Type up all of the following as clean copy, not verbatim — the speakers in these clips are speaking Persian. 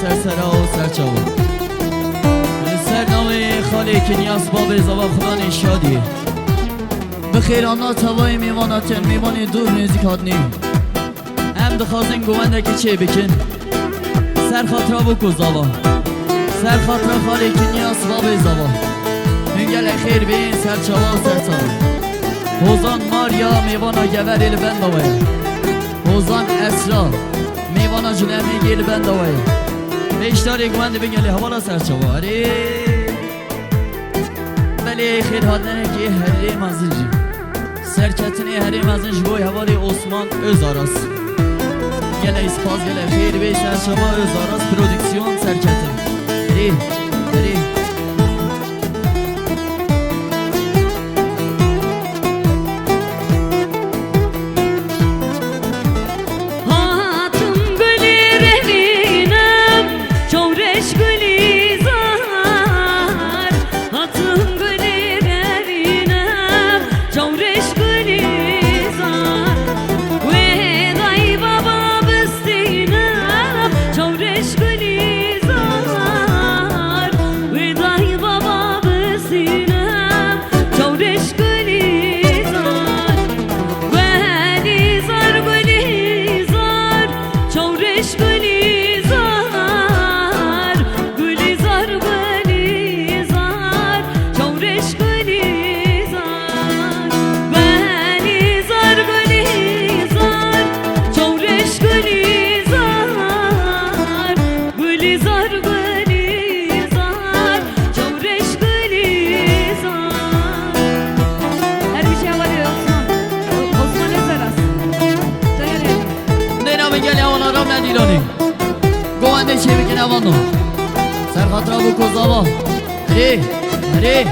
سرسرا و سرچاوا سرنامه خالی کنیاس باب زوا خدا نشادی بخیر آنا توای میواناتن میوانی دور نزدیک هاتنی هم دخوازن گوانده که چه بکن سر خاطرا بکو زوا سر خاطرا خالی کنیاس باب زوا هنگل خیر بین سرچاوا و سرچاوا حوزان ماریا میوانا گور ایل بند آوه حوزان اسرا میوانا جنمی گیل بند آوه بیشتر یک گوانده بگلی حوالا سرچاوا اره بلی خیر حالنه که هری مازنجی سرکتنی هری مازنج بوی حوالی عثمان özاراس گله اسپاز گله خیر بی سرچاوا özاراس پرودکسیون سرکتن اره اره گوانده چه بکنه وانو سر خاطرا بکو زوا هره هره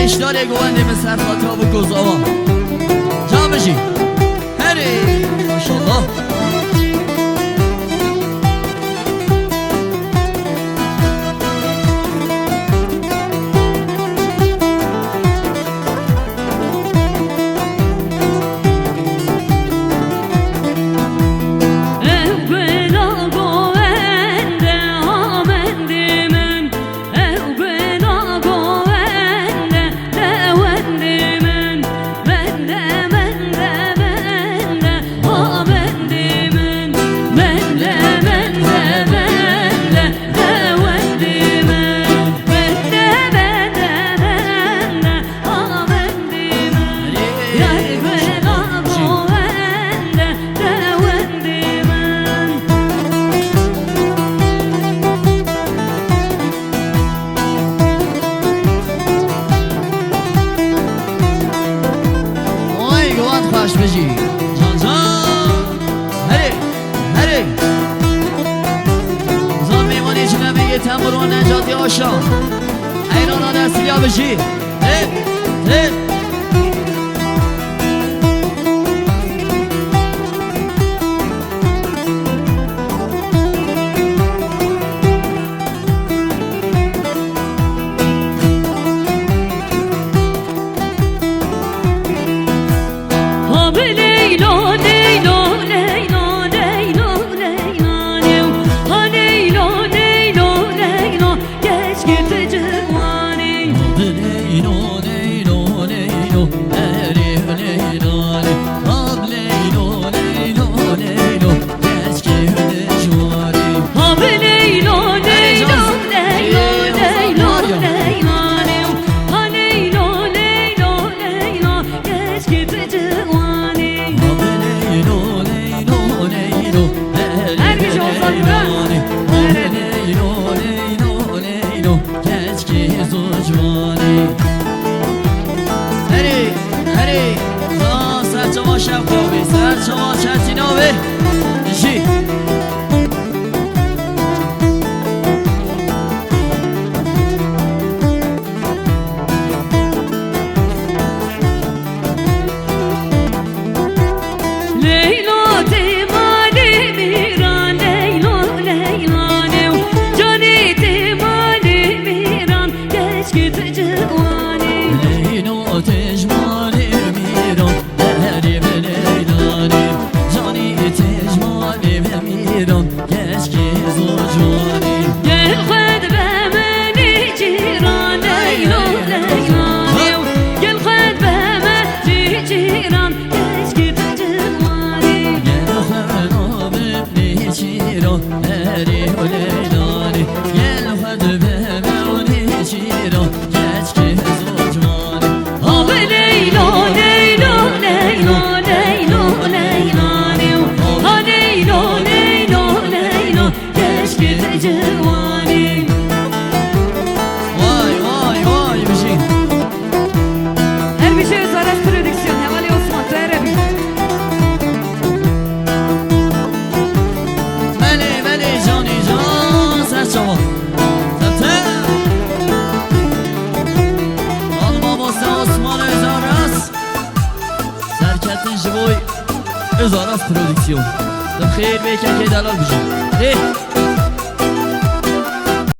اشتاری گوانده مسر خاطر و گزاوا جامجی هری ماشالله تمرون نجاتی آشان ایرانا دستیا بشی شما چتی نوه جی لیلا دیمانی میران لیلا لیلانه جانی دیمانی میران کشکی تجوانی لیلا تجمانی میران ایران کشکی زوجانی گل خود به منی جیران لیلا لیلانی گل خود به منی جیران کشکی تجوانی گل خود به منی جیران لیلا لیلانی گل خود به منی جیران کشکی زوجانی آب لیلا لیلا لیلا لیلا لیلانی آب لیلا جوانی وای وای وای بشین هر میشه وزارت پرودکسیون حوالی عثمان تو عربی بله جانی جان سر شما سبتر آلما باسه عثمان ازاراس سرکتن جبوی ازاراس پرودکسیون خیر بیکن که دلال بشین